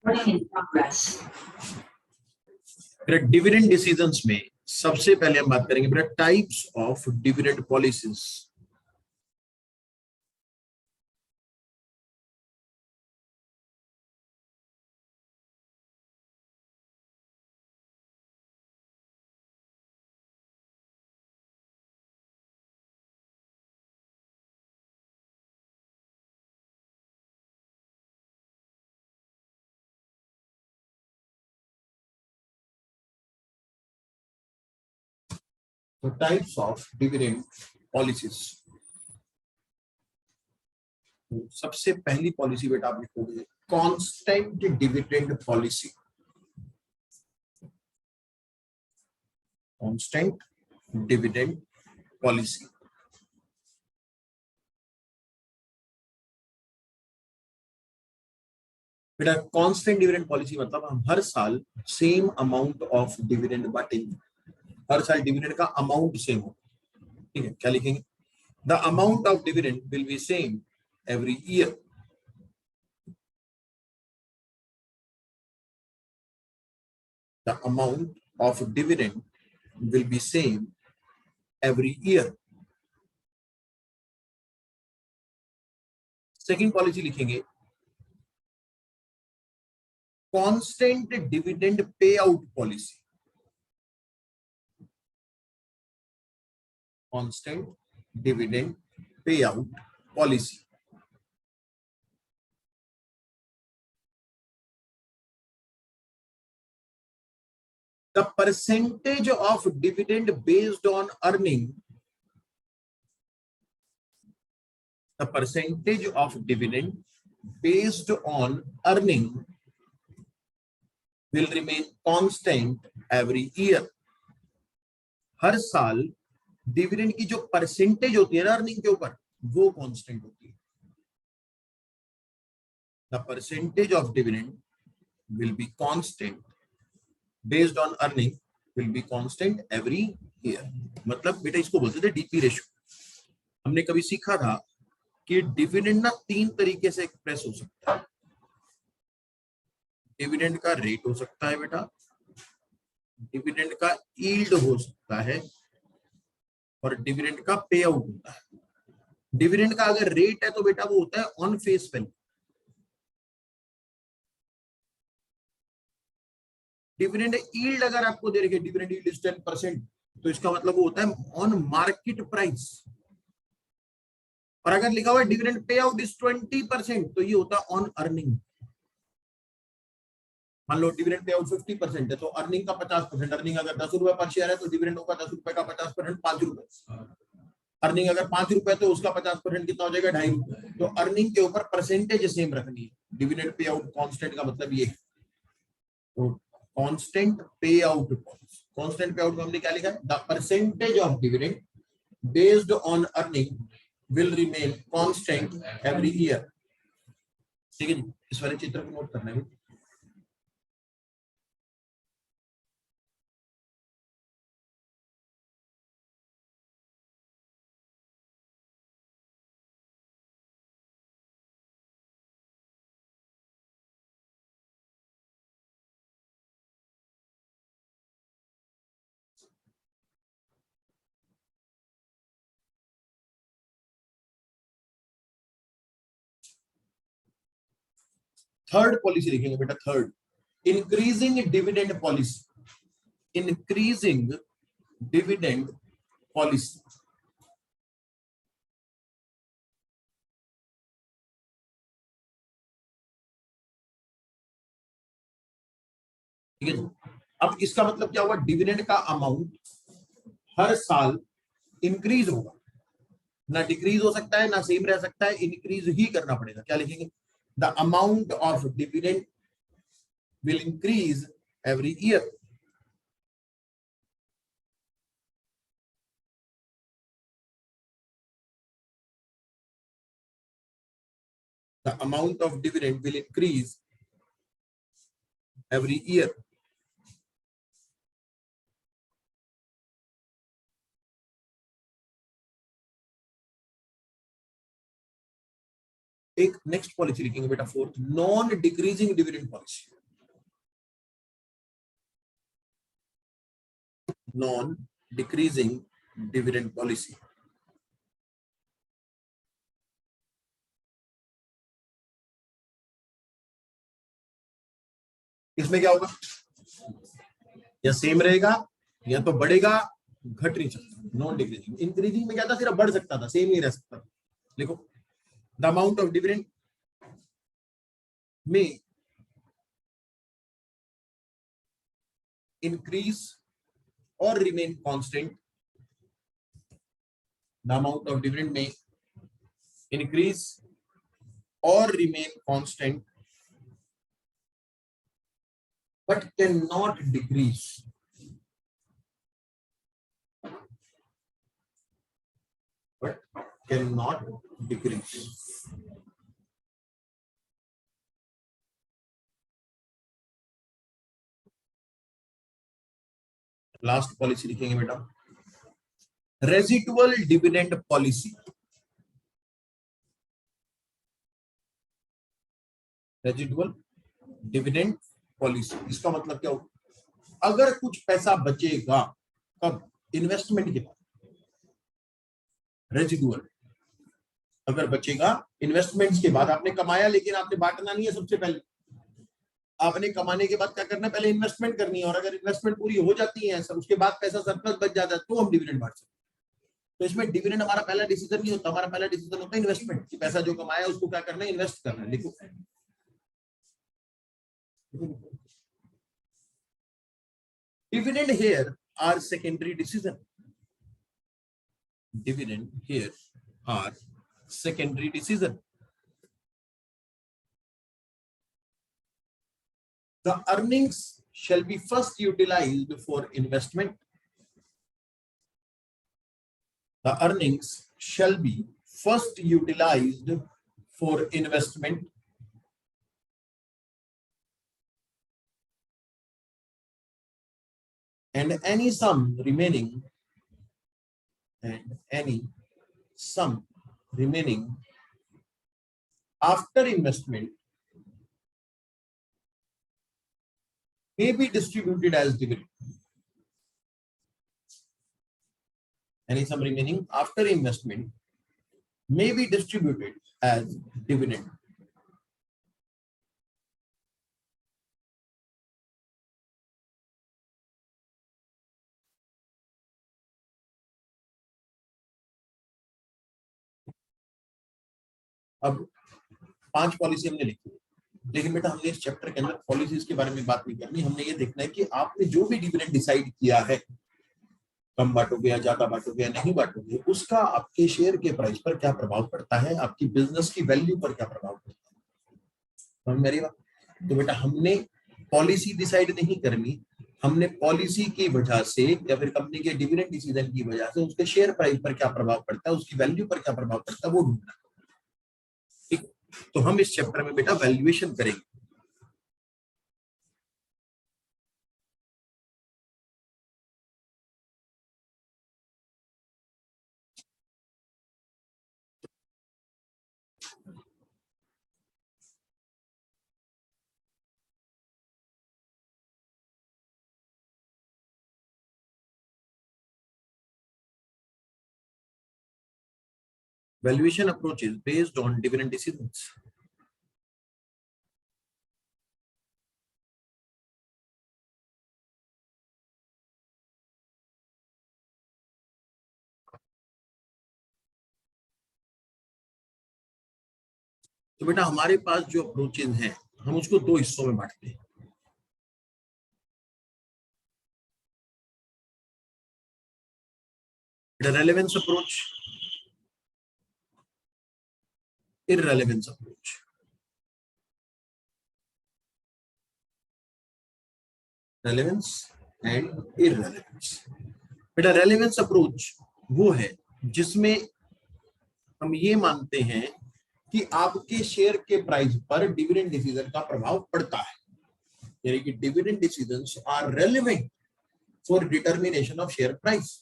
Recording in progress. बेटा dividend decisions में सबसे पहले हम बात करेंगे बेटा टाइप्स ऑफ डिविडेंड पॉलिसीज। तो टाइप्स ऑफ डिविडेंड पॉलिसीज, सबसे पहली पॉलिसी बेटा आप लिखोगे constant dividend policy. Constant dividend policy बेटा कांस्टेंट डिविडेंड पॉलिसी मतलब हम हर साल सेम अमाउंट ऑफ डिविडेंड बांटेंगे, हर साल डिविडेंड का अमाउंट सेम हो। ठीक है, क्या लिखेंगे? The amount of dividend will be same every year. The amount of dividend will be same every year. Second policy लिखेंगे constant dividend pay out policy. Constant dividend pay out policy the percentage of dividend based on earning, the percentage of dividend based on earning will remain constant every year। हर साल dividend की जो percentage होती है ना earning के ऊपर, वो constant होती है। The percentage of dividend will be constant based on earning will be constant every year। मतलब बेटा इसको बोलते थे डीपी रेशियो। हमने कभी सीखा था कि डिविडेंड ना तीन तरीके से एक्सप्रेस हो सकता है। डिविडेंड का रेट हो सकता है बेटा, डिविडेंड का यील्ड हो सकता है, और डिविडेंड का पे आउट होता है। डिविडेंड का अगर रेट है तो बेटा वो होता है on face value. Dividend yield अगर आपको दे रखी है डिविडेंड यील्ड इज 10%, तो इसका मतलब वो होता है ऑन मार्केट प्राइस। और अगर लिखा हुआ है डिविडेंड पे आउट इज 20%, तो ये होता है ऑन अर्निंग। मान लो डिविडेंड पे आउट 50% है तो अर्निंग का 50%। अर्निंग अगर 10 रुपए पर शेयर है तो डिविडेंड होगा 10 रुपए का 50% 5 रुपए। अर्निंग अगर 5 रुपए तो उसका 50% कितना हो जाएगा? 2.5 रुपए। तो अर्निंग के ऊपर परसेंटेज सेम रखनी है। डिविडेंड पे आउट कांस्टेंट का मतलब ये है। तो कांस्टेंट पे आउट, कांस्टेंट पे आउट में हमने क्या लिखा है? The percentage of dividend based on earning will remain constant every year. ठीक है जी, इस वाले चित्र को नोट करना है। थर्ड पॉलिसी लिखेंगे बेटा, third increasing dividend policy. Increasing dividend policy ठीक है जी। अब इसका मतलब क्या हुआ? डिविडेंड का अमाउंट हर साल इंक्रीज होगा, ना डिक्रीज हो सकता है ना सेम रह सकता है, इंक्रीज ही करना पड़ेगा। क्या लिखेंगे? The amount of dividend will increase every year। The amount of dividend will increase every year। एक नेक्स्ट पॉलिसी लिखेंगे बेटा, fourth non decreasing dividend policy. Non decreasing dividend policy. इसमें क्या होगा, या सेम रहेगा या तो बढ़ेगा, घट नहीं सकता। नॉन डिक्रीजिंग, इंक्रीजिंग में क्या था, सिर्फ बढ़ सकता था, सेम नहीं रह सकता। देखो, द अमाउंट ऑफ डिविडेंड में increase or remain constant, the amount of dividend may increase or remain constant but cannot decrease, but cannot decrease। Last policy लिखेंगे बेटा, residual dividend policy. Residual dividend policy, इसका मतलब क्या होगा, अगर कुछ पैसा बचेगा, कब, इन्वेस्टमेंट के बाद, रेजिडुअल अगर बचेगा इन्वेस्टमेंट्स के बाद, आपने कमाया लेकिन आपने बांटना नहीं है। सबसे पहले आपने कमाने के बाद क्या करना है, पहले इन्वेस्टमेंट करनी है, और अगर इन्वेस्टमेंट पूरी हो जाती है सर, उसके बाद पैसा सरप्लस बच जाता है, तो हम डिविडेंड बांट सकते हैं। तो इसमें डिविडेंड हमारा पहला डिसीजन नहीं होता, हमारा पहला डिसीजन होता है इन्वेस्टमेंट, कि पैसा जो कमाया उसको क्या करना है, इन्वेस्ट करना है। लिखो, dividend here are secondary decision, dividend here are secondary decision। The earnings shall be first utilized for investment। The earnings shall be first utilized for investment and any sum remaining after investment may be distributed as dividend। Any sum remaining after investment may be distributed as dividend। अब 5 policy हमने लिखी, लेकिन बेटा हमने इस chapter के अंदर policies के बारे में बात नहीं करनी। हमने ये देखना है कि आपने जो भी डिविडेंड डिसाइड किया है, कम बांटोगे या ज्यादा बांटोगे या नहीं बांटोगे, उसका आपके शेयर के प्राइस पर क्या प्रभाव पड़ता है, आपकी बिजनेस की वैल्यू पर क्या प्रभाव पड़ता है। समझ मेरी बात। तो बेटा हमने पॉलिसी डिसाइड नहीं करनी, हमने पॉलिसी की वजह से या फिर कंपनी के डिविडेंड डिसीजन की वजह से उसके शेयर प्राइस पर क्या प्रभाव पड़ता है, उसकी वैल्यू पर क्या प्रभाव पड़ता है, वो ढूंढना। ठीक, तो हम इस चैप्टर में बेटा वैल्यूएशन करेंगे। Valuation approaches based on dividend decisions। तो बेटा हमारे पास जो अप्रोचेज हैं, हम उसको 2 हिस्सों में बांटते हैं। Relevance approach, irrelevance approach. Relevance and irrelevance. बेटा रेलेवेंस अप्रोच वो है जिसमें हम ये मानते हैं कि आपके शेयर के प्राइस पर डिविडेंड डिसीजन का प्रभाव पड़ता है, यानी कि dividend decisions are relevant for determination of share price.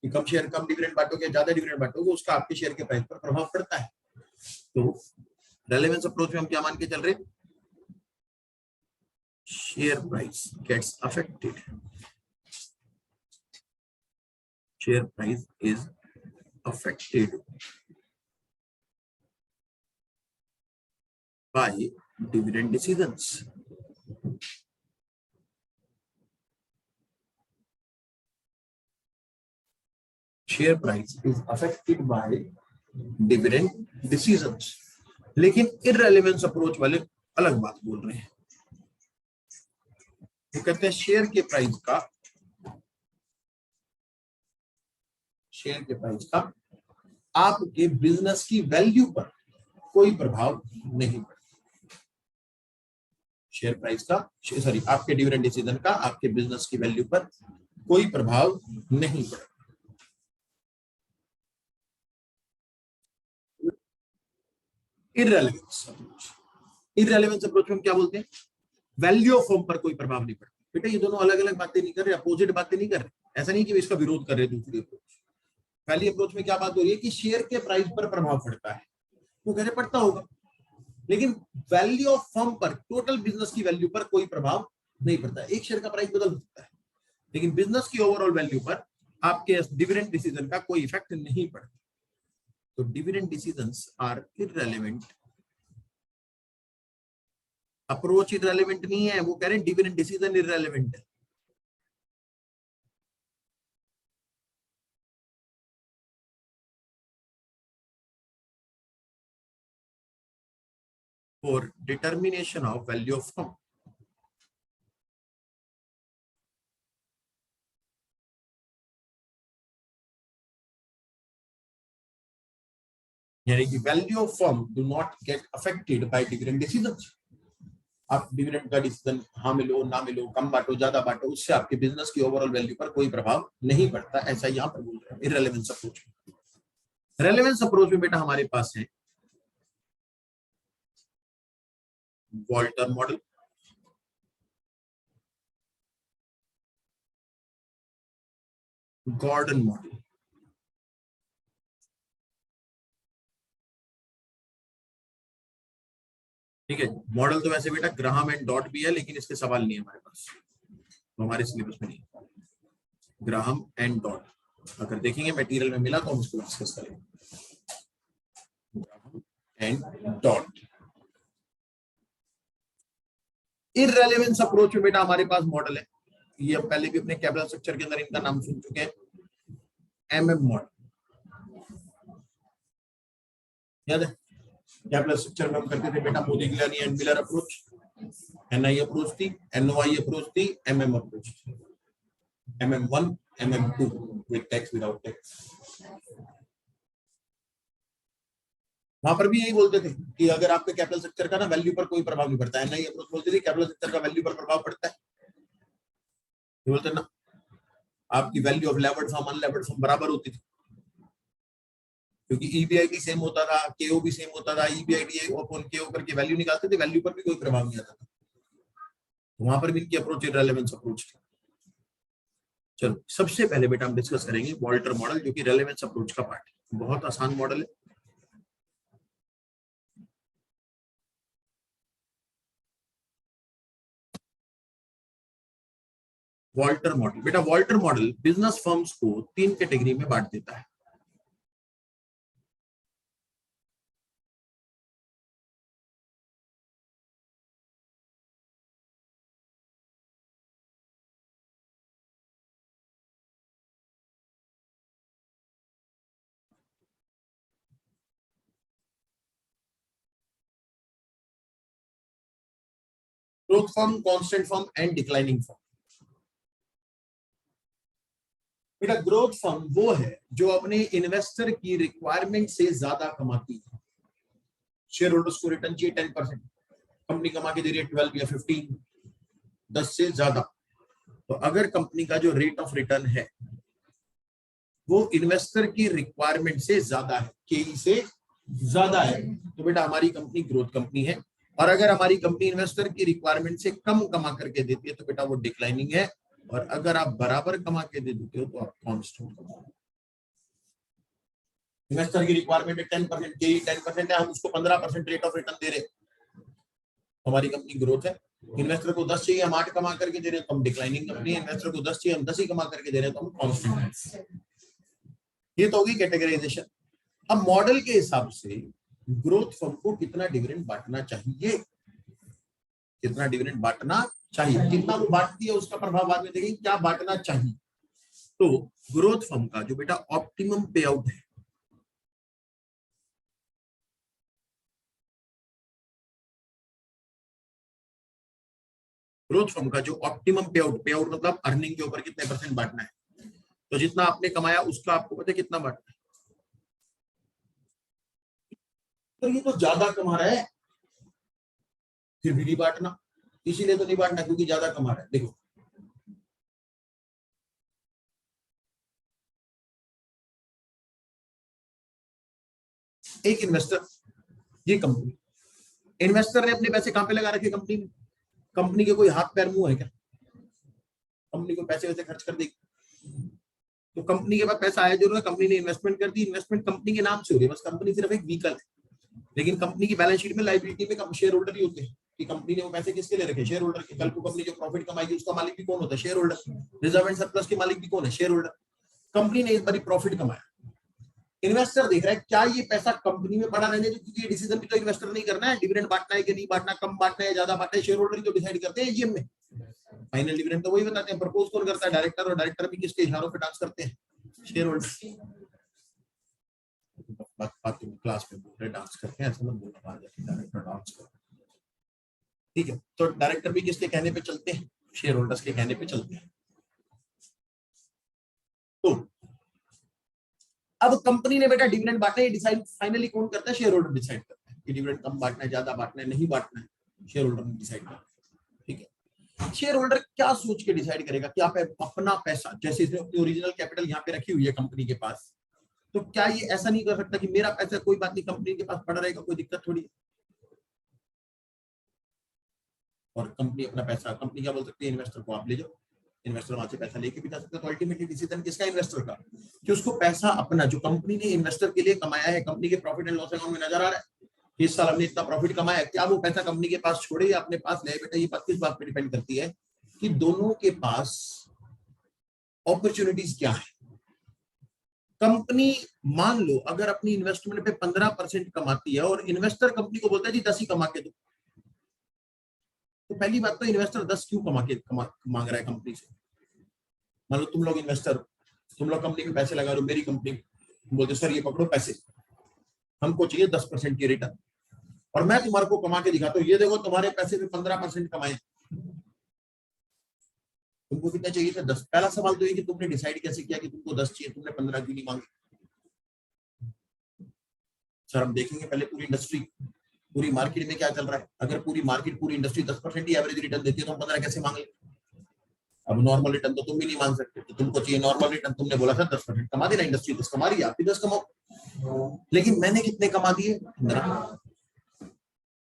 कि कम शेयर कम डिविडेंड बांटोगे, ज्यादा डिविडेंड बांटोगे, उसका आपके शेयर के प्राइस पर प्रभाव पड़ता है। तो रेलेवेंस अप्रोच में हम क्या मान के चल रहे हैं, share price gets affected share price is affected by dividend decisions. Share price is affected by dividend decisions. लेकिन irrelevance approach वाले अलग बात बोल रहे हैं। वो कहते हैं शेयर के प्राइस का आपके बिजनेस की वैल्यू पर कोई प्रभाव नहीं पड़ता। शेयर प्राइस का आपके डिविडेंड डिसीजन का आपके बिजनेस की वैल्यू पर कोई प्रभाव नहीं पड़ता। इररेलेवेंस अप्रोच में क्या बोलते हैं? वैल्यू ऑफ फर्म पर कोई प्रभाव नहीं पड़ता। बेटा ये दोनों अलग अलग बातें नहीं कर रहे, अपोजिट बातें नहीं कर रहे। ऐसा नहीं कि इसका विरोध कर रहे दूसरी अप्रोच। पहली अप्रोच में क्या बात हो रही है कि शेयर के प्राइस पर प्रभाव पड़ता है, वो कहते पड़ता होगा, लेकिन वैल्यू ऑफ फर्म पर, टोटल बिजनेस की वैल्यू पर कोई प्रभाव नहीं पड़ता। एक शेयर का प्राइस बदल सकता है, लेकिन बिजनेस की ओवरऑल वैल्यू पर आपके डिविडेंड डिसीजन का कोई इफेक्ट नहीं पड़ता। तो dividend decisions are irrelevant. Approach irrelevant नहीं है, वो कह रहे हैं डिविडेंड डिसीजन इररेलेवेंट है। For determination of value of firm, यानी कि value of firm do not get affected by dividend decisions. आप डिविडेंड का डिसीजन हाँ मिलो ना मिलो, कम बांटो ज्यादा बांटो, उससे आपके बिजनेस की ओवरऑल वैल्यू पर कोई प्रभाव नहीं पड़ता। ऐसा यहाँ पर बोल रहे हैं इररेलेवेंस अप्रोच। रेलेवेंस अप्रोच में बेटा हमारे पास है वॉल्टर मॉडल, गॉर्डन मॉडल। ठीक है, मॉडल तो वैसे बेटा ग्राहम एंड डॉट भी है, लेकिन इसके सवाल नहीं है हमारे पास, तो हमारे सिलेबस में नहीं। ग्राहम एंड डॉट अगर देखेंगे मटेरियल में मिला तो हम इसको डिस्कस करेंगे। Graham and Dodd. Irrelevance approach में बेटा हमारे पास मॉडल है, ये हम पहले भी अपने कैपिटल स्ट्रक्चर के अंदर इनका नाम सुन चुके हैं, एमएम मॉडल। याद है कैपिटल स्ट्रक्चर में हम करते थे बेटा Modigliani and Miller approach, NI approach थी, एनओआई अप्रोच थी, एमएम अप्रोच थी, MM1 MM2 with tax without tax. वहां पर भी यही बोलते थे कि अगर आपके कैपिटल स्ट्रक्चर का ना वैल्यू पर कोई प्रभाव नहीं पड़ता है। एनआई अप्रोच बोलते थे कैपिटल स्ट्रक्चर का वैल्यू पर प्रभाव पड़ता है, बोलते ना आपकी value of levered firm unlevered firm बराबर होती थी, क्योंकि ईबीआईटी सेम होता था, केओ भी सेम होता था, ईबीआईटी अपॉन केओ करके वैल्यू निकालते थे, वैल्यू पर भी कोई प्रभाव नहीं आता था। वहां पर भी इनकी अप्रोच इररेलेवेंस अप्रोच थी। चलो सबसे पहले बेटा हम डिस्कस करेंगे वॉल्टर मॉडल, जो कि रेलेवेंस अप्रोच का पार्ट है। बहुत आसान मॉडल है। वॉल्टर मॉडल बेटा, वॉल्टर मॉडल बिजनेस फर्म्स को 3 कैटेगरी में बांट देता है। Growth firm, constant firm and declining firm. बेटा ग्रोथ फर्म वो है जो अपने इन्वेस्टर की रिक्वायरमेंट से ज्यादा कमाती है। शेयर होल्डर्स को रिटर्न चाहिए 10%, कंपनी कमा के दे रही है 12 या 15, 10 से ज्यादा। तो अगर कंपनी का जो रेट ऑफ रिटर्न है वो इन्वेस्टर की रिक्वायरमेंट से ज्यादा है, केई से ज्यादा है, तो बेटा हमारी कंपनी ग्रोथ कंपनी है। और अगर हमारी कंपनी इन्वेस्टर की रिक्वायरमेंट से कम कमा करके देती है तो बेटा वो डिक्लाइनिंग है। और अगर आप बराबर कमा के दे देते हो तो आप कांस्टेंट। इन्वेस्टर की रिक्वायरमेंट 10%, केई 10% है, हम उसको 15% रेट ऑफ रिटर्न दे रहे, हमारी कंपनी ग्रोथ है। इन्वेस्टर को 10 चाहिए, हम 8 कमा करके दे रहे हैं तो हम डिक्लाइनिंग कंपनी है। इन्वेस्टर को 10 चाहिए, हम 10 ही कमा करके दे रहे हैं तो हम कांस्टेंट है। ये तो होगी कैटेगराइजेशन। अब मॉडल के हिसाब से ग्रोथ फर्म को कितना डिविडेंड बांटना चाहिए, कितना डिविडेंड बांटना चाहिए, कितना वो बांटती है उसका प्रभाव बाद में देखेंगे, क्या बांटना चाहिए। तो ग्रोथ फर्म का जो बेटा ऑप्टिमम पे आउट है, ग्रोथ फर्म का जो ऑप्टिमम पे आउट मतलब अर्निंग के ऊपर कितने परसेंट बांटना है। तो जितना आपने कमाया उसका आपको पता है कितना बांटना है। तो ये तो ज्यादा कमा रहा है, फिर भी नहीं बांटना, इसीलिए तो नहीं बांटना क्योंकि ज्यादा कमा रहा है। देखो एक इन्वेस्टर, ये कंपनी, इन्वेस्टर ने अपने पैसे कहां पे लगा रखे, कंपनी में। कंपनी के कोई हाथ पैर मुंह है क्या, कंपनी को पैसे वैसे खर्च कर देगी। तो कंपनी के पास पैसा आया जरूर है, कंपनी ने इन्वेस्टमेंट कर दी, इन्वेस्टमेंट कंपनी के नाम से हो रही है, बस कंपनी सिर्फ एक व्हीकल है। लेकिन कंपनी की बैलेंस शीट में लाइबिलिटी में शेयर होल्डर ही होते हैं कि कंपनी ने वो पैसे किसके लिए रखे, शेयर होल्डर के। कल को कंपनी जो प्रॉफिट कमाएगी उसका मालिक भी कौन होता है, share holder. Reserve and surplus के मालिक भी कौन है, शेयर होल्डर। कंपनी ने इस बार प्रॉफिट कमाया, इन्वेस्टर देख रहा है क्या ये पैसा कंपनी में पड़ा रहने दो, क्योंकि ये डिसीजन भी तो इन्वेस्टर नहीं करना है, डिविडेंड बांटना है कि नहीं बांटना, कम बांटना है ज्यादा बांटना है, शेयर होल्डर ही तो डिसाइड करते हैं एजीएम में। फाइनल डिविडेंड तो वही बताते हैं, प्रपोज कौन करता है, डायरेक्टर, और डायरेक्टर भी किसके इशारों पे डांस करते हैं, शेयर होल्डर। बात क्लास में बोल रहे डांस करते हैं, ऐसा मत बोलना, डायरेक्टर डांस करते हैं, ठीक है। तो डायरेक्टर भी किसके कहने पे चलते हैं, शेयर होल्डर्स के कहने पे चलते हैं। तो अब कंपनी ने बेटा डिविडेंड बांटना है, डिसाइड फाइनली कौन करता है, शेयर होल्डर डिसाइड करता है कि डिविडेंड कम बांटना है, ज्यादा बांटना है, नहीं बांटना है, शेयर होल्डर ने डिसाइड करना है, ठीक है। शेयर होल्डर क्या सोच के डिसाइड करेगा कि आप अपना पैसा, जैसे इसने अपनी ओरिजिनल कैपिटल यहाँ पे रखी हुई है कंपनी के पास, तो क्या ये ऐसा नहीं कर सकता कि मेरा पैसा कोई बात नहीं कंपनी के पास पड़ा रहेगा, कोई दिक्कत थोड़ी है। और कंपनी अपना पैसा, कंपनी क्या बोल सकती है, इन्वेस्टर को आप ले जाओ, इन्वेस्टर वहां से पैसा लेके भी जा सकता है। तो अल्टीमेटली डिसीजन किसका, इन्वेस्टर का, कि उसको पैसा अपना जो कंपनी ने इन्वेस्टर के लिए कमाया है, कंपनी के प्रॉफिट एंड लॉस अकाउंट में नजर आ रहा है इस साल हमने इतना प्रॉफिट कमाया, क्या वो पैसा कंपनी के पास छोड़े या अपने पास ले। बेटा ये बात किस बात पे डिपेंड करती है कि दोनों के पास अपॉर्चुनिटीज क्या है। कंपनी मान लो अगर अपनी इन्वेस्टमेंट पे 15% कमाती है और इन्वेस्टर कंपनी को बोलता है जी 10 ही कमा के दो, तो पहली बात तो इन्वेस्टर 10 क्यों मांग रहा है कंपनी से। मान लो तुम लोग इन्वेस्टर, तुम लोग कंपनी में पैसे लगा रहे हो, मेरी कंपनी बोलते सर ये पकड़ो पैसे, हमको चाहिए 10% की रिटर्न, और मैं तुम्हारे को कमा के दिखाता हूँ, ये देखो तुम्हारे पैसे में 15% कमाए, तुमको कितना चाहिए था, 10। पहला सवाल तो ये कि तुमने डिसाइड कैसे किया कि तुमको 10 चाहिए, तुमने 15 क्यों नहीं मांगे। सर हम देखेंगे पहले पूरी इंडस्ट्री, पूरी मार्केट में क्या चल रहा है, अगर पूरी मार्केट पूरी इंडस्ट्री 10% ही एवरेज रिटर्न देती है तो हम 15 कैसे मांगे। अब नॉर्मल रिटर्न तो तुम भी नहीं मांग सकते, तो तुमको चाहिए नॉर्मल रिटर्न, तुमने बोला था 10% कमा देना, इंडस्ट्री 10 कमा रही है, आप भी 10 कमाओ, लेकिन मैंने कितने कमा दिए, 15।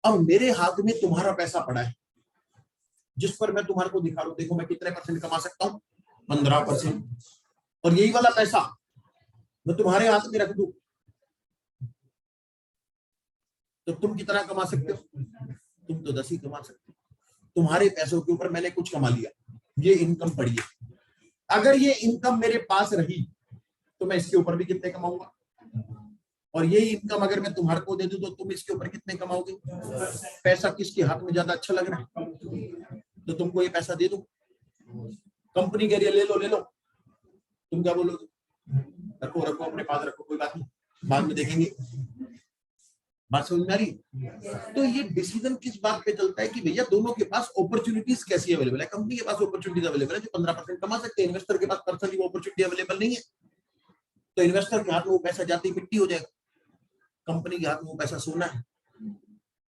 अब मेरे हाथ में तुम्हारा पैसा पड़ा है जिस पर मैं तुम्हारे को दिखा रहा हूं, देखो मैं कितने परसेंट कमा सकता हूँ, 15%, और यही वाला पैसा मैं तुम्हारे हाथ में रख दूं तो तुम कितना कमा सकते हो, तुम तो 10 ही कमा सकते हो। तुम्हारे पैसों के ऊपर मैंने कुछ कमा लिया, ये इनकम पड़ी है, अगर ये इनकम मेरे पास रही तो मैं इसके ऊपर भी कितने कमाऊंगा, और ये इनकम अगर मैं तुम्हारे को दे दूं तो तुम इसके ऊपर कितने कमाओगे। पैसा किसके हाथ में ज्यादा अच्छा लग रहा है, तो तुमको ये पैसा दे दूं, कंपनी कह रही है ले लो ले लो, तुम क्या बोलोगे, रखो रखो अपने पास रखो, कोई बात नहीं बाद में देखेंगे। बात समझ में आ रही। तो ये डिसीजन किस बात पे चलता है कि भैया दोनों के पास अपॉर्चुनिटीज कैसी अवेलेबल है। कंपनी के पास अपॉर्चुनिटीज अवेलेबल है जो 15% कमा सकते हैं, इन्वेस्टर के पास पर्सनली वो अपॉर्चुनिटी अवेलेबल नहीं है, तो इन्वेस्टर के हाथ में वो पैसा जाते ही मिट्टी हो जाएगा, कंपनी के हाथ में वो पैसा सोना है,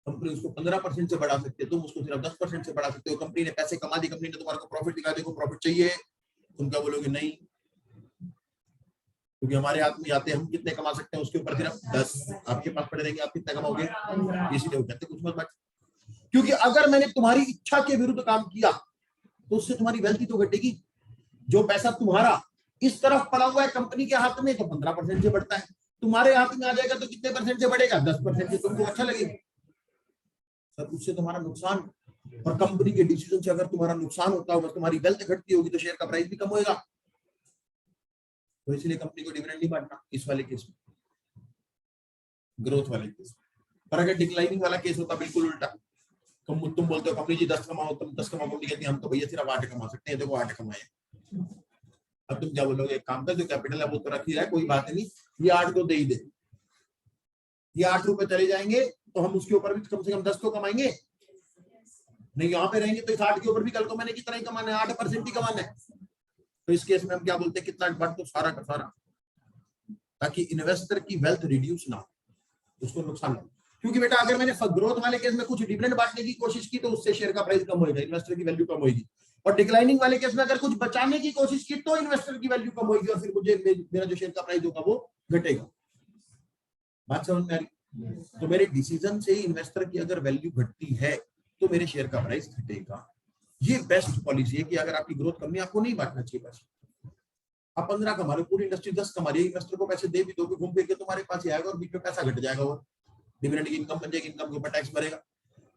कंपनी उसको 15% से बढ़ा सकती है, तुम उसको सिर्फ 10% से बढ़ा सकते हो। कंपनी ने पैसे कमा दी, कंपनी ने तुम्हारे को प्रॉफिट दिखा, देखो प्रॉफिट चाहिए, तुम क्या बोलोगे, नहीं, क्योंकि हमारे हाथ में आते हम कितने कमा सकते हैं उसके ऊपर सिर्फ 10, आपके पास पड़े रहेंगे आप कितना कमाओगे, इसीलिए वो कहते कुछ मत बात। क्योंकि अगर मैंने तुम्हारी इच्छा के विरुद्ध काम किया तो उससे तुम्हारी वेल्थ तो घटेगी। जो पैसा तुम्हारा इस तरफ पड़ा हुआ है कंपनी के हाथ में तो 15% से बढ़ता है, तुम्हारे हाथ में आ जाएगा तो कितने परसेंट से बढ़ेगा, 10% से। तुमको अच्छा लगेगा सर, उससे तुम्हारा नुकसान, और कंपनी के डिसीजन से अगर तुम्हारा नुकसान होता होगा, तुम्हारी वेल्थ घटती होगी तो शेयर का प्राइस भी कम होगा। तो इसलिए कंपनी को डिविडेंड नहीं बांटना इस वाले केस में, ग्रोथ वाले केस में। पर अगर डिक्लाइनिंग वाला केस होता बिल्कुल उल्टा, तुम बोलते हो कंपनी जी 10 कमाओ, तुम 10 कमाओ, कंपनी कहती है हम तो भैया सिर्फ 8 कमा सकते हैं, देखो 8 कमाए। अब तुम क्या बोलोगे, एक काम कर, जो कैपिटल है वो तो रख ही रहा है, कोई बात नहीं, ये 8 को दे ही दे, ये 8 रुपए चले जाएंगे तो हम उसके ऊपर भी कम से कम 10 तो कमाएंगे। नहीं यहाँ पे रहेंगे तो इस 8 के ऊपर भी कल को मैंने कितना ही कमाना है, 8% ही कमाना है। तो इस केस में हम क्या बोलते हैं, कितना बांट, तो सारा का सारा, ताकि इन्वेस्टर की वेल्थ रिड्यूस ना हो, उसको नुकसान ना हो। क्योंकि बेटा अगर मैंने ग्रोथ वाले केस में कुछ डिविडेंड बांटने की कोशिश की तो उससे शेयर का प्राइस कम होगा, इन्वेस्टर की वैल्यू कम होगी। और डिक्लाइनिंग वाले केस में अगर कुछ बचाने की कोशिश की तो इन्वेस्टर की वैल्यू कम होगी और फिर मुझे मेरा जो शेयर का प्राइस होगा वो घटेगा। बात समझ में आ रही? तो मेरे डिसीजन से इन्वेस्टर की अगर वैल्यू घटती है तो मेरे शेयर का प्राइस घटेगा। ये बेस्ट पॉलिसी है कि अगर आपकी ग्रोथ कम है आपको नहीं बांटना चाहिए पैसे। आप 15 कमा रहे हो, पूरी इंडस्ट्री 10 कमा रही है, इन्वेस्टर को पैसे दे भी दोगे, घूम फिर के तुम्हारे पास ही आएगा और बीच में पैसा घट जाएगा और डिविडेंड की इनकम बन जाएगी, इनकम के ऊपर टैक्स भरेगा।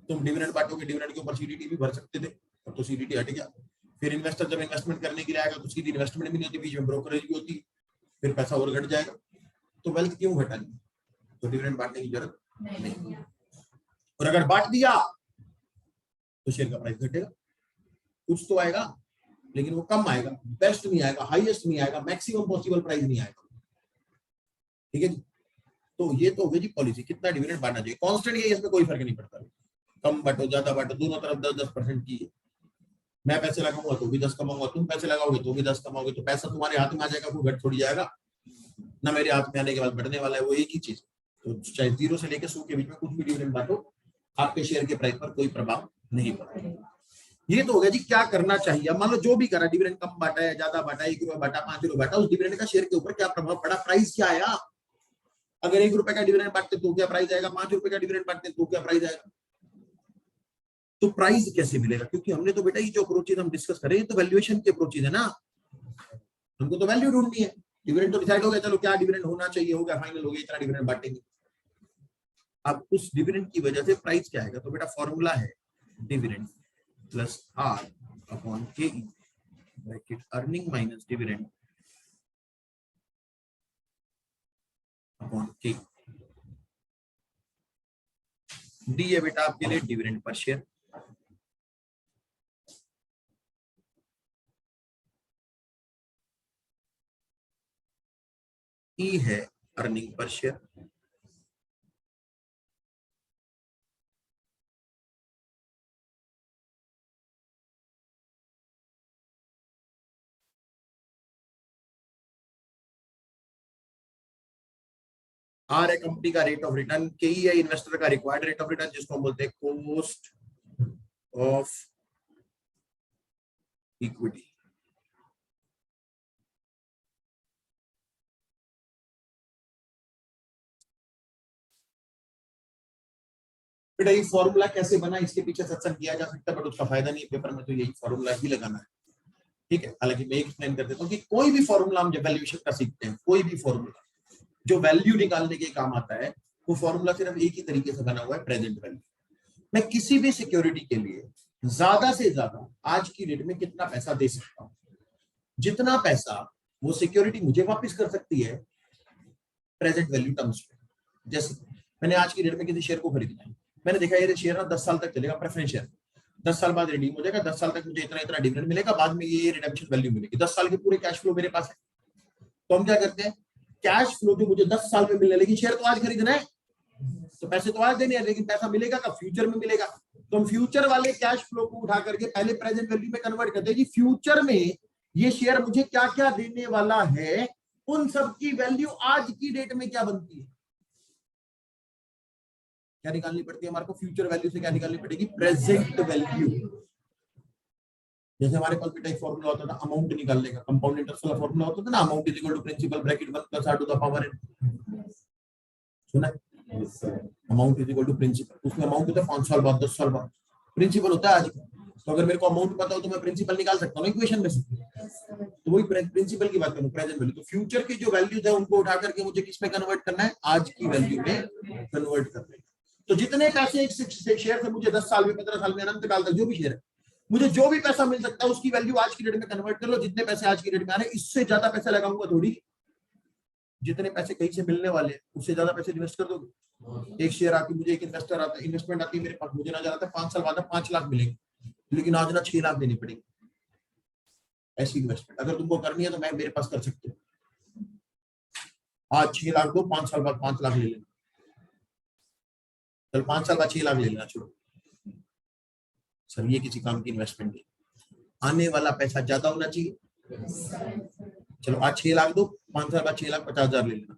तुम डिविडेंड बांटोगे, डिविडेंड के ऊपर सीडीटी भी भर सकते थे, अब तो सीडीटी हट गया। फिर इन्वेस्टर जब इन्वेस्टमेंट करने के लिए आएगा तो सीधी इन्वेस्टमेंट भी नहीं होती, बीच में ब्रोकरेज भी होती, फिर पैसा और घट जाएगा। तो वेल्थ क्यों घटानी, तो डिविडेंड बांटने की जरूरत नहीं। और अगर बांट दिया तो शेयर का प्राइस घटेगा, कुछ तो आएगा लेकिन वो कम आएगा, बेस्ट नहीं आएगा, हाईएस्ट नहीं आएगा, मैक्सिमम पॉसिबल प्राइस नहीं आएगा। ठीक है जी। तो ये तो होगी जी पॉलिसी, कितना डिविडेंड बांटना चाहिए, कांस्टेंट है, इसमें कोई फर्क नहीं पड़ता, कम बांटो ज्यादा बांटो, दोनों तरफ 10-10% की है। मैं पैसे लगाऊंगा तो भी 10 कमाऊंगा, तुम पैसे लगाओगे तो भी 10 कमाओगे, तो पैसा तुम्हारे हाथ में आ जाएगा, कोई घट थोड़ी जाएगा ना, मेरे हाथ में आने के बाद बढ़ने वाला है वो एक ही चीज। तो चाहे 0 से लेकर 100 के बीच में कुछ भी डिविडेंड बांटो, आपके शेयर के प्राइस पर कोई प्रभाव नहीं पड़ेगा। ये तो हो गया जी क्या करना चाहिए। मान लो जो भी करा, डिविडेंड कम बांटा है, ज्यादा बांटा, 1 रुपया बांटा, 5 रुपये बांटा, उस डिविडेंड का शेयर के ऊपर क्या प्रभाव पड़ा, प्राइस क्या आया। अगर 1 रुपए का डिविडेंड बांटते तो क्या प्राइस आएगा, 5 रुपए का डिविडेंड बांटते तो क्या प्राइस आएगा। तो प्राइस कैसे मिलेगा, क्योंकि हमने तो बेटा ये जो अप्रोचेज हम डिस्कस कर रहे हैं तो वैल्यूएशन के अप्रोचेज है ना, हमको तो वैल्यू ढूंढनी है। डिविडेंड तो डिसाइड हो गया, चलो क्या डिविडेंड होना चाहिए, हो गया, फाइनल हो गया, इतना डिविडेंड बांटेंगे। अब उस डिविडेंड की वजह से प्राइस क्या आएगा, तो बेटा फॉर्मूला है dividend plus R upon K bracket earning minus dividend upon के। डी है बेटा आपके लिए डिविडेंड पर शेयर, ई है अर्निंग पर शेयर, आर है कंपनी का रेट ऑफ रिटर्न, के ई है इन्वेस्टर का रिक्वायर्ड रेट ऑफ रिटर्न, जिसको हम बोलते हैं कॉस्ट ऑफ इक्विटी। बेटा ये फॉर्मूला कैसे बना, इसके पीछे सत्संग किया जा सकता है, बट उसका फायदा नहीं है, पेपर में तो यही फॉर्मूला ही लगाना है। ठीक है, हालांकि मैं एक्सप्लेन कर देता हूँ कि कोई भी फॉर्मूला हम जब वैल्यूएशन का सीखते हैं, कोई भी फॉर्मूला जो वैल्यू निकालने के काम आता है, वो फॉर्मूला सिर्फ एक ही तरीके से बना हुआ है, प्रेजेंट वैल्यू। मैं किसी भी सिक्योरिटी के लिए ज्यादा से ज्यादा आज की डेट में कितना पैसा दे सकता हूँ, जितना पैसा वो सिक्योरिटी मुझे वापस कर सकती है प्रेजेंट वैल्यू टर्म्स में। जैसे मैंने आज की डेट में किसी शेयर को खरीदना है, मैंने देखा ये शेयर ना 10 साल तक चलेगा, प्रेफरेंस शेयर, 10 साल बाद रिडीम हो जाएगा, 10 साल तक मुझे इतना इतना डिविडेंड मिलेगा, बाद में ये रिडेम्पशन वैल्यू मिलेगी, 10 साल के पूरे कैश फ्लो मेरे पास है। तो हम क्या करते हैं, कैश फ्लो जो मुझे 10 साल में मिलने, लेकिन शेयर तो आज खरीदना है, तो पैसे तो आज देने हैं, लेकिन पैसा मिलेगा कब, फ्यूचर में मिलेगा। तो हम फ्यूचर वाले कैश फ्लो को उठा करके पहले प्रेजेंट वैल्यू में कन्वर्ट करते हैं जी, फ्यूचर में ये शेयर मुझे क्या क्या देने वाला है, उन सब की वैल्यू आज की डेट में क्या बनती है, क्या निकालनी पड़ती है हमारे को, फ्यूचर वैल्यू से क्या निकालनी पड़ेगी, प्रेजेंट वैल्यू। जैसे हमारे पास बेटा एक फॉर्मूला होता था अमाउंट निकालने का, कंपाउंड इंटरेस्ट वाला फॉर्मूला होता था ना, amount is equal to principal bracket 1 plus r to the power n, सुना है, amount is equal to principal, उसमें अमाउंट होता है 5 साल बाद, 10 साल बाद, प्रिंसिपल होता है आज का। तो अगर मेरे को अमाउंट पता हो तो मैं प्रिंसिपल निकाल सकता हूँ इक्वेशन में से, तो वही प्रिंसिपल की बात करूँ, प्रेजेंट वैल्यू। तो फ्यूचर की जो वैल्यूज है उनको उठा करके मुझे किस में कन्वर्ट करना है, आज की वैल्यू में कन्वर्ट करना है। तो जितने पैसे एक शेयर से मुझे 10 साल में, 15 साल में, अनंत काल तक जो भी शेयर है, मुझे जो भी पैसा मिल सकता है उसकी वैल्यू आज की डेट में कन्वर्ट कर लो, जितने पैसे आज की डेट में आ रहे हैं, इससे ज्यादा पैसा लगाऊंगा थोड़ी, जितने पैसे कहीं से मिलने वाले हैं उससे ज्यादा पैसे इन्वेस्ट कर दोगे। एक शेयर आती, मुझे एक इन्वेस्टर आता है, इन्वेस्टमेंट आती है मेरे पास, मुझे ना जाना था 5 साल बाद 5 लाख मिलेंगे, लेकिन आज ना 6 लाख देनी पड़ेगी। ऐसी इन्वेस्टमेंट अगर तुमको करनी है तो मैं मेरे पास कर सकते हो। आज 6 लाख दो, 5 साल बाद 5 लाख ले लेना, चल 5 साल बाद 6 लाख ले लेना, छोड़ो सर ये किसी काम की इन्वेस्टमेंट नहीं। आने वाला पैसा ज्यादा होना चाहिए। चलो आज 6 लाख दो, 5 साल बाद 6,50,000 ले लेना।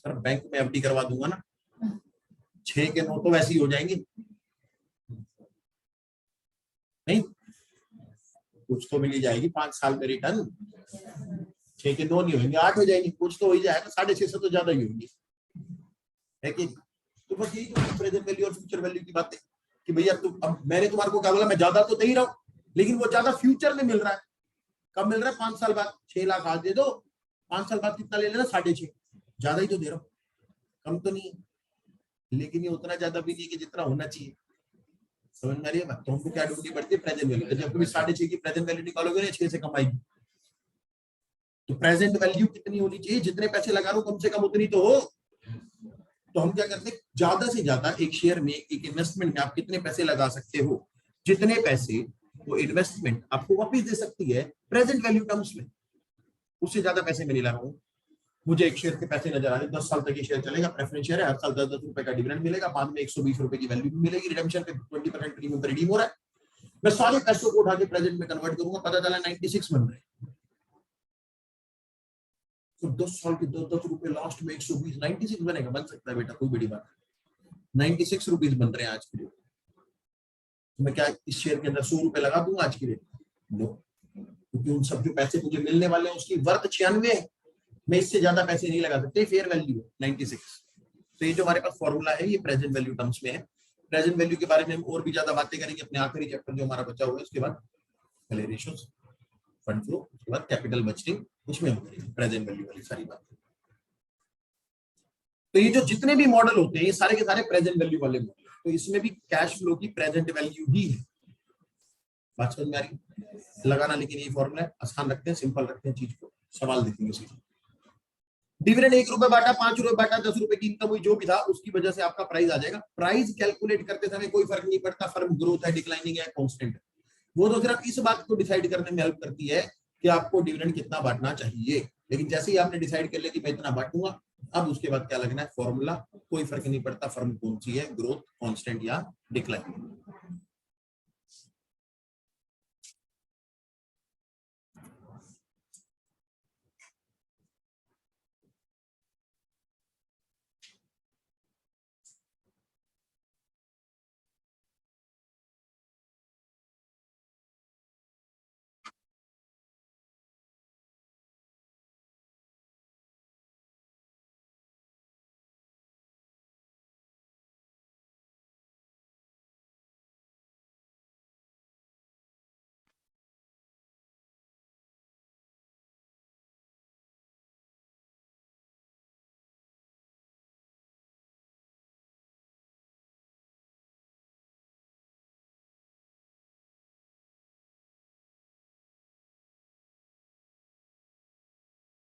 सर बैंक में एफडी करवा दूंगा ना, 6 के 9 तो वैसे ही हो जाएंगे, नहीं कुछ तो मिली जाएगी 5 साल में रिटर्न। 6 के 9 नहीं होंगे, 8 हो जाएंगे, कुछ तो हो ही जाएगा, 6.5 से तो ज्यादा ही होंगी, है कि? तो बस यही तो प्रेजेंट वैल्यू और फ्यूचर वैल्यू की बात है कि भैया तुम, अब मैंने तुम्हारे को क्या बोला, मैं ज्यादा तो दे ही रहा हूँ, लेकिन वो ज्यादा फ्यूचर में मिल रहा है। कब मिल रहा है? 5 साल बाद। 6 लाख आज दे दो, 5 साल बाद कितना ले लेना? 6.5। ज्यादा ही तो दे रहा हूँ, कम तो नहीं है, लेकिन ये उतना ज्यादा भी नहीं है कि जितना होना चाहिए। समझ में आ रही है बात? तो हमको क्या ढूंढनी पड़ती है? Present value. जब कभी 6.5 की प्रेजेंट वैल्यू निकालोगे ना, 6 से कम आएगी। तो प्रेजेंट वैल्यू कितनी होनी चाहिए? जितने पैसे लगा रहा हूं कम से कम उतनी तो हो। तो हम क्या करते हैं, ज्यादा से ज्यादा एक शेयर में, एक इन्वेस्टमेंट में आप कितने पैसे लगा सकते हो, जितने पैसे वो इन्वेस्टमेंट आपको वापस दे सकती है प्रेजेंट वैल्यू टर्म्स में, उससे ज्यादा पैसे मैं नहीं ला रहा हूँ। मुझे एक शेयर के पैसे नजर आ रहे हैं, 10 साल तक ये शेयर चलेगा, प्रेफरेंस शेयर है, हर साल 10-10 रुपए का डिविडेंड मिलेगा, बाद में 120 रुपए की वैल्यू भी मिलेगी, रिडेम्पशन पे 20% प्रीमियम पे रिडीम हो रहा है। मैं सारे पैसों को उठा के प्रेजेंट में कन्वर्ट करूंगा, पता चला 96 बन रहे, तो 10 साल के 10-10 रुपए, लास्ट में 120, 96 बनेगा। बन सकता है बेटा, कोई बड़ी बात नहीं। 96 रुपीज बन रहे हैं आज के लिए। तो मैं क्या इस शेयर के अंदर 100 रुपए लगा दूंगा आज के लिए? नो, क्योंकि उन सब जो पैसे मुझे मिलने वाले हैं उसकी वर्थ 96 है, मैं इससे ज्यादा पैसे नहीं लगा सकते। Fair value 96। तो ये जो हमारे पास फॉर्मूला है ये प्रेजेंट वैल्यू टर्म्स में है। प्रेजेंट वैल्यू के बारे में हम और भी ज्यादा बातें करेंगे अपने आखिरी चैप्टर जो हमारा बचा हुआ है उसके बाद। पहले रेशियोज, फंड फ्लो, उसके बाद कैपिटल बजटिंग, उसमें हम करेंगे प्रेजेंट वैल्यू वाली सारी बातें। तो ये जो जितने भी मॉडल होते हैं ये सारे के सारे प्रेजेंट वैल्यू वाले मॉडल, तो इसमें भी कैश फ्लो की प्रेजेंट वैल्यू ही है। बात समझ में आ रही? लगाना लेकिन ये फॉर्मूला है, आसान रखते हैं, सिंपल रखते हैं चीज को, सवाल देखेंगे सीधे। डिविडेंड 1 रुपए बांटा, 5 रुपए बांटा, 10 रुपए की इनकम हुई, जो भी था उसकी वजह से आपका प्राइस आ जाएगा। प्राइस कैलकुलेट करते समय कोई फर्क नहीं पड़ता फर्म ग्रोथ है, डिक्लाइनिंग है, कांस्टेंट है, वो तो सिर्फ इस बात को डिसाइड करने में हेल्प करती है कि आपको डिविडेंड कितना बांटना चाहिए। लेकिन जैसे ही आपने डिसाइड कर लिया कि मैं इतना बांटूंगा, अब उसके बाद क्या लगना है? फॉर्मूला। कोई फर्क नहीं पड़ता फर्म कौन सी है, ग्रोथ, कांस्टेंट या डिक्लाइन।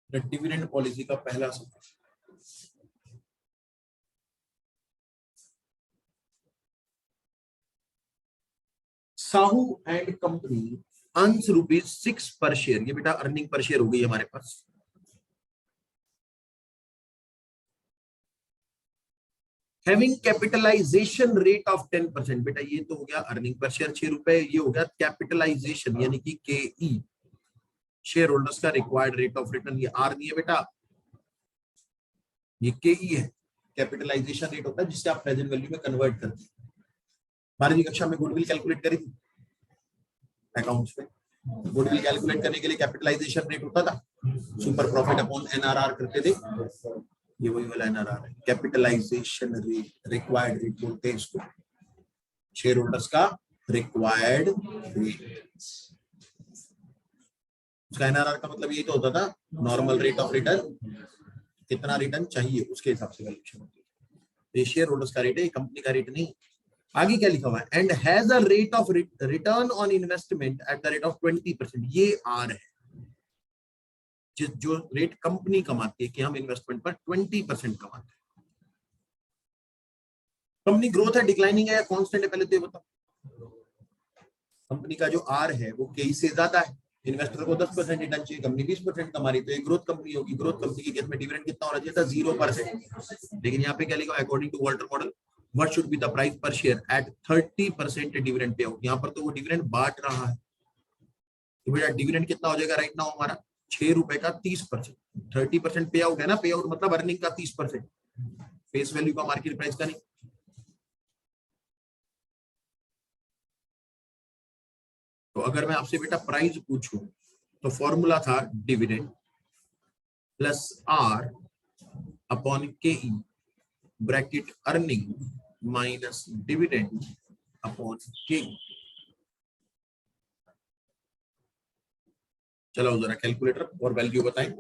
डिविडेंड पॉलिसी का पहला सवाल, साहू एंड कंपनी अर्न्स ₹6 पर शेयर। ये बेटा अर्निंग पर शेयर हो गई हमारे पास। Having capitalization rate of 10%। बेटा ये तो हो गया अर्निंग पर शेयर 6 रुपए, ये हो गया कैपिटलाइजेशन यानी कि केई, शेयर होल्डर्स का रिक्वायर्ड रेट ऑफ रिटर्न। ये आर नहीं है बेटा, ये केई है। कैपिटलाइजेशन रेट होता है जिससे आप प्रेजेंट वैल्यू में कन्वर्ट करते हैं। 12वीं कक्षा में गुडविल कैलकुलेट करी थी अकाउंट्स में। गुडविल कैलकुलेट करने के लिए कैपिटलाइजेशन रेट होता था, सुपर प्रॉफिट अपॉन एनआरआर करते थे। ये वही वाला एनआरआर है, कैपिटलाइजेशन रेट, रिक्वायर्ड रेट बोलते हैं इसको, शेयर होल्डर्स का रिक्वायर्ड रेट। उसका एनआरआर का मतलब यही तो होता था, नॉर्मल रेट ऑफ रिटर्न, कितना रिटर्न चाहिए उसके हिसाब से वैल्यूएशन होती है। ये शेयर होल्डर्स का रेट है, कंपनी का रेट नहीं। आगे क्या लिखा हुआ है? And has a rate of return on investment at the rate of 20%। ये आर है। जो रेट कंपनी कमाती है कि हम इन्वेस्टमेंट पर 20% कमाते हैं। कंपनी ग्रोथ है, डिक्लाइनिंग है या कांस्टेंट है, पहले तो ये बताओ। कंपनी का जो आर है वो के से ज्यादा है, इन्वेस्टर को 10% रिटर्न चाहिए, कंपनी 20% कमा रही, तो एक ग्रोथ कंपनी होगी। ग्रोथ कंपनी के केस में डिविडेंड कितना होना चाहिए था? 0%। लेकिन यहाँ पे क्या लिखा, according to Walter model what should be the price per share at 30% dividend pay out. यहाँ पर तो वो डिविडेंड बांट रहा है, तो बेटा डिविडेंड कितना हो जाएगा राइट नाउ हमारा? 6 रुपए का 30%। 30% पे आउट है ना, पे आउट मतलब अर्निंग का 30%, फेस वैल्यू का, मार्केट प्राइस का नहीं। तो अगर मैं आपसे बेटा प्राइस पूछूं तो फॉर्मूला था डिविडेंड प्लस आर अपॉन के E bracket earning minus dividend upon के। चलो जरा कैलकुलेटर और वैल्यू बताएं।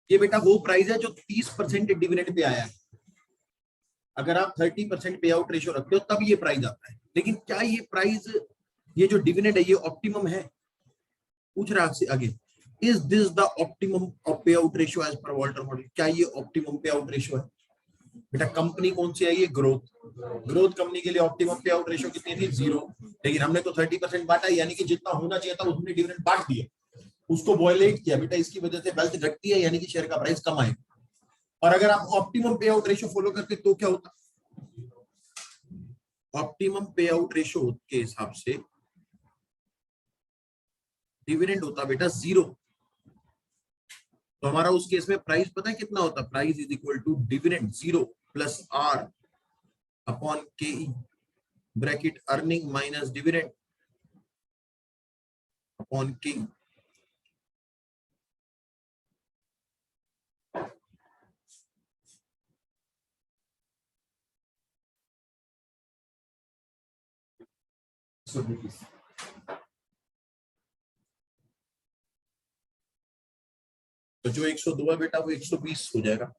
ये बेटा वो प्राइस है जो 30% डिविडेंड पे आया है। अगर आप 30% पे आउट रेशियो रखते हो तब ये प्राइस आता है। लेकिन क्या ये प्राइस, ये जो डिविडेंड है ये ऑप्टिमम है? पूछ रहा है आगे, is this the optimum of पे out ratio as per Walter model? क्या ये ऑप्टिमम पे आउट रेशियो है? बेटा कंपनी कौन सी है? ये ग्रोथ। ग्रोथ कंपनी के लिए ऑप्टिमम पे आउट रेशियो कितनी थी? 0। लेकिन हमने तो 30% बांटा, यानी कि जितना होना चाहिए था उसने डिविडेंड बांट दिया, उसको वॉयलेट किया। बेटा इसकी वजह से वेल्थ घटती है, यानी कि शेयर का प्राइस कम आएगा। और अगर आप ऑप्टिमम पे आउट रेशियो फॉलो करते तो क्या होता? ऑप्टिमम पे आउट रेशियो के हिसाब से डिविडेंड होता बेटा 0। तो हमारा उस केस में प्राइस पता है कितना होता? Price is equal to dividend 0 plus R upon K bracket earning minus dividend upon K. तो जो 102 है बेटा वो 120 हो जाएगा।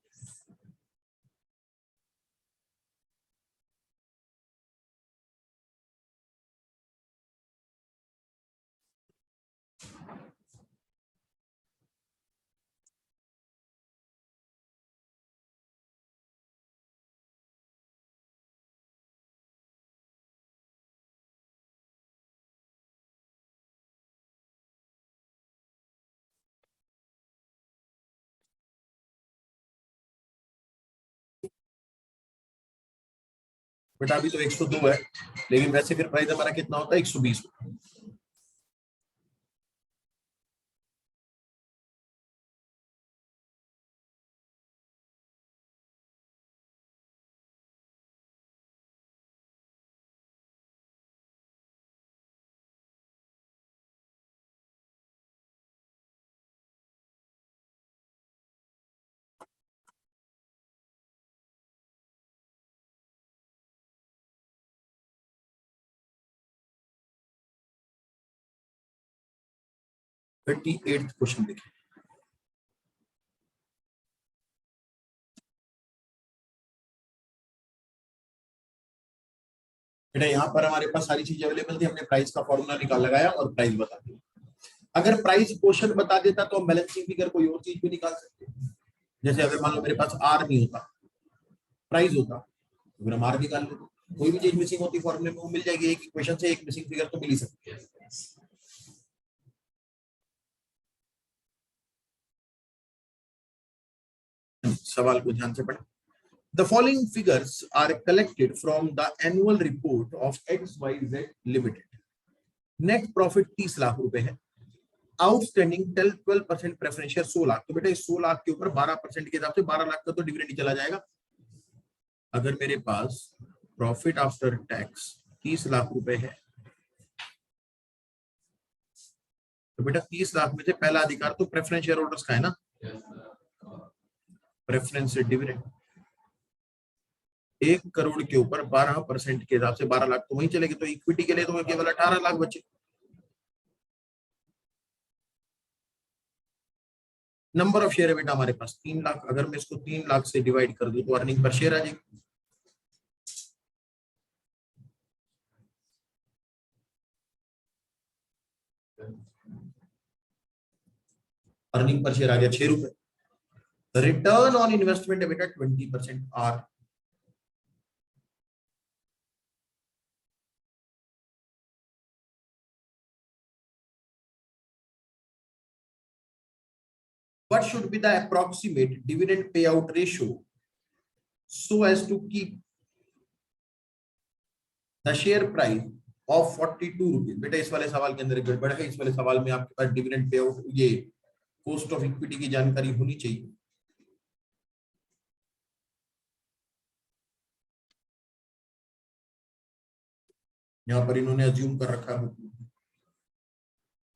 बेटा अभी तो 102 है, लेकिन वैसे फिर प्राइस हमारा कितना होता है? 120। थर्टी एट क्वेश्चन देखिए। बेटा यहाँ पर हमारे पास सारी चीजें अवेलेबल थी, हमने प्राइस का फॉर्मूला निकाल लगाया और प्राइस बता दिया। अगर प्राइस क्वेश्चन बता देता तो हम बैलेंसिंग फिगर कोई और चीज भी निकाल सकते। जैसे अगर मान लो मेरे पास आर नहीं होता, प्राइस होता, तो फिर हम आर निकाल लेते। कोई भी चीज मिसिंग होती फॉर्मूले में वो मिल जाएगी, एक इक्वेशन से एक मिसिंग फिगर तो मिल ही सकती है। सवाल को ध्यान से पढ़ें। The following figures are collected from the annual report of XYZ Limited. Net profit 30 lakh रुपए है, आउटस्टैंडिंग 12% प्रेफरेंस शेयर 100 लाख। तो बेटा इस 100 लाख के ऊपर 12% के हिसाब से 12 लाख का तो डिविडेंड ही चला जाएगा। अगर मेरे पास प्रॉफिट आफ्टर टैक्स 30 लाख रुपए है तो बेटा 30 लाख में से पहला अधिकार तो प्रेफरेंस शेयर होल्डर्स का है ना, प्रेफरेंस डिविडेंड 1 करोड़ के ऊपर 12% के हिसाब से 12 लाख तो वहीं चलेगी, तो इक्विटी के लिए तो केवल 18 लाख बचे। नंबर ऑफ शेयर है बेटा हमारे पास 3 लाख, अगर मैं इसको 3 लाख से डिवाइड कर दूं तो अर्निंग पर शेयर आ जाएगी। अर्निंग पर शेयर आ गया 6 रुपए। रिटर्न ऑन इन्वेस्टमेंट है बेटा 20% are. What should be the approximate dividend payout ratio so as to keep the share price of 42 rupees. बेटा इस वाले सवाल के अंदर एक गड़बड़ है, इस वाले सवाल में आपके पास डिविडेंड पे आउट ये कॉस्ट ऑफ इक्विटी की जानकारी होनी चाहिए। यहाँ पर इन्होंने अज्यूम कर रखा है,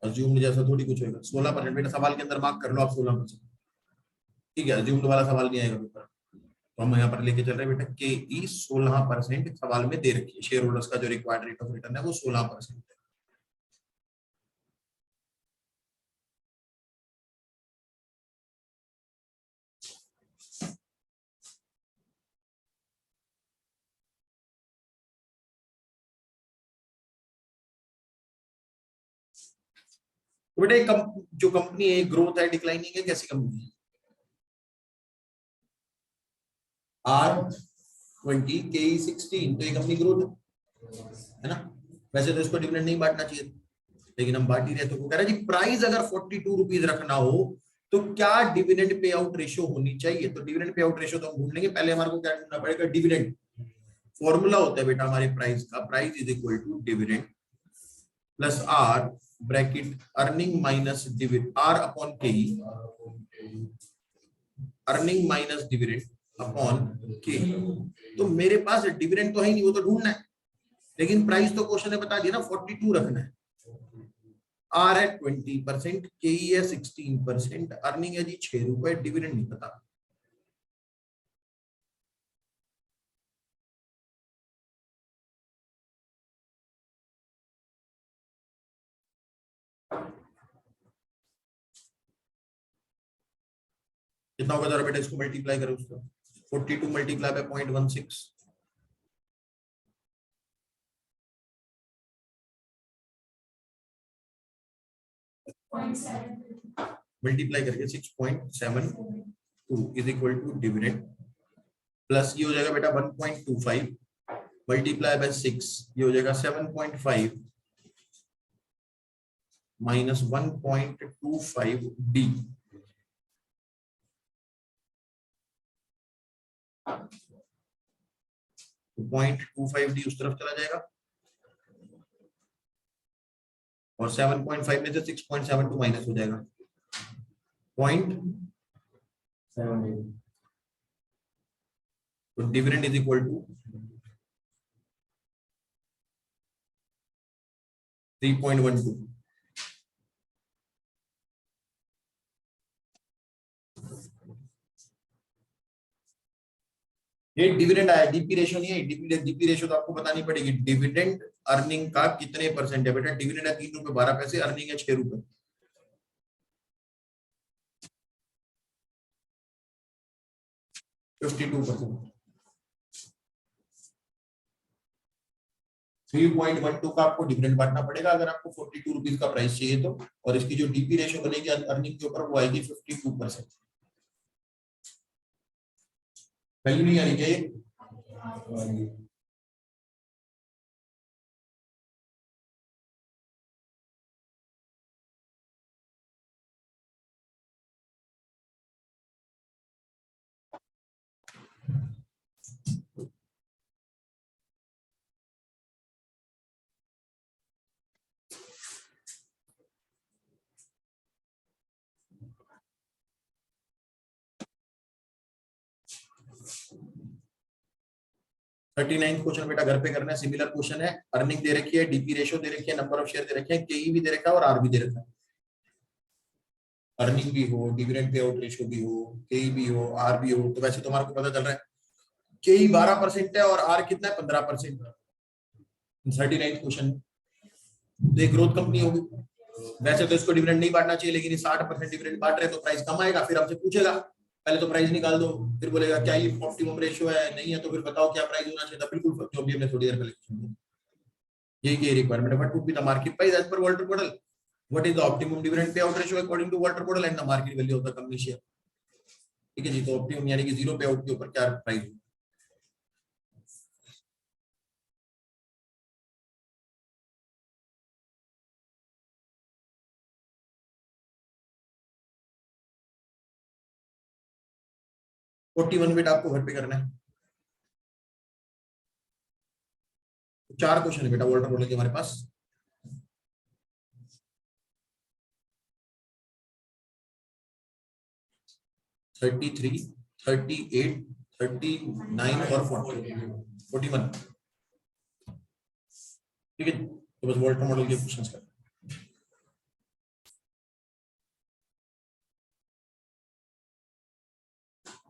अज्यूम जैसा थोड़ी कुछ होगा। 16% बेटा सवाल के अंदर मार्क कर लो आप 16%, ठीक है, अज्यूम वाला सवाल नहीं आएगा पेपर। तो हम यहाँ पर लेके चल रहे हैं बेटा के ई 16% सवाल में दे रखी है, शेयर होल्डर्स का जो रिक्वायर्ड रेट ऑफ रिटर्न है वो 16% है। तो बेटा जो कंपनी है ग्रोथ है डिक्लाइनिंग है, कैसी कंपनी है? R20 KE16, तो ये कंपनी ग्रोथ है ना। वैसे तो इसको डिविडेंड नहीं बांटना चाहिए, लेकिन हम बांट ही रहे। तो वो कह रहा है जी प्राइस अगर 42 रुपीज रखना हो तो क्या डिविडेंड पे आउट रेशियो होनी चाहिए। तो डिविडेंड पे आउट रेशियो तो हम ढूंढ लेंगे, पहले हमारे को क्या ढूंढना पड़ेगा, डिविडेंड। फॉर्मूला होता है बेटा हमारे प्राइस का, price is equal to dividend plus R bracket earning minus dividend, R upon K, earning minus dividend upon K. तो मेरे पास डिविडेंड तो है ही नहीं, वो तो ढूंढना है, लेकिन प्राइस तो क्वेश्चन ने बता दिया ना 42 रखना है। आर है 20%, के है 16%, अर्निंग है जी 6 रुपए, डिविडेंड नहीं पता। कितना होगा जरा बेटा इसको मल्टीप्लाई करो उसका, 42 मल्टीप्लाई बाय 0.16, मल्टीप्लाई करके 6.72 is equal to dividend plus ये हो जाएगा बेटा 1.25 मल्टीप्लाई बाय 6, ये हो जाएगा 7.5 माइनस 1.25 डी। तो 0.25 डी उस तरफ चला जाएगा और 7.5 में से 6.72 माइनस हो जाएगा 0.78। तो डिविडेंड इज इक्वल टू 3.12। ये डिविडेंड आया, डीपी रेशियो नहीं है। डीपी रेशियो तो आपको बतानी पड़ेगी, डिविडेंड अर्निंग का कितने परसेंट है बेटा। डिविडेंड है 3 रुपए 12 पैसे, अर्निंग है 6 रुपए, 52%। 3.12 का आपको डिविडेंड बांटना पड़ेगा अगर आपको 42 रुपीज का प्राइस चाहिए तो, और इसकी जो डीपी रेशियो बनेगी अर्निंग के ऊपर वो आएगी 52%। वैल्यू नहीं आनी चाहिए। 39 क्वेश्चन बेटा घर पे करना है, सिमिलर क्वेश्चन है। अर्निंग दे रखी है, डीपी रेशियो दे रखी है, नंबर ऑफ शेयर दे रखे हैं, केई भी दे रखा है और आर भी दे रखा है। अर्निंग भी हो, डिविडेंड पे आउट रेशियो भी हो, केई भी हो, आर भी हो, तो वैसे तुम्हारे को पता चल रहा है केई 12% है और आर कितना है 15%। 39 क्वेश्चन तो ग्रोथ कंपनी होगी। वैसे तो इसको डिविडेंड नहीं बांटना चाहिए, लेकिन 60% डिविडेंड बांट रहे तो प्राइस कम आएगा। फिर आपसे पूछेगा, पहले तो प्राइस निकाल दो, फिर बोलेगा क्या ये ऑप्टिमम रेशियो है, नहीं है तो फिर बताओ क्या प्राइस होना चाहिए था। बिल्कुल जो भी हमने थोड़ी देर पहले यही की रिक्वायरमेंट है। What would be the market price as per Walter model, what is the optimum dividend pay out ratio according to Walter model and the market value of the company share. ठीक है जी, तो optimum यानी कि zero पे out के ऊपर क्या price है। फोर्टी वन बेटा आपको घर पे करना है। 4 क्वेश्चन है बेटा वॉल्टर मॉडल के हमारे पास। 33, 38, 39 और 41। ठीक है, तो बस वॉल्टर मॉडल के क्वेश्चंस कर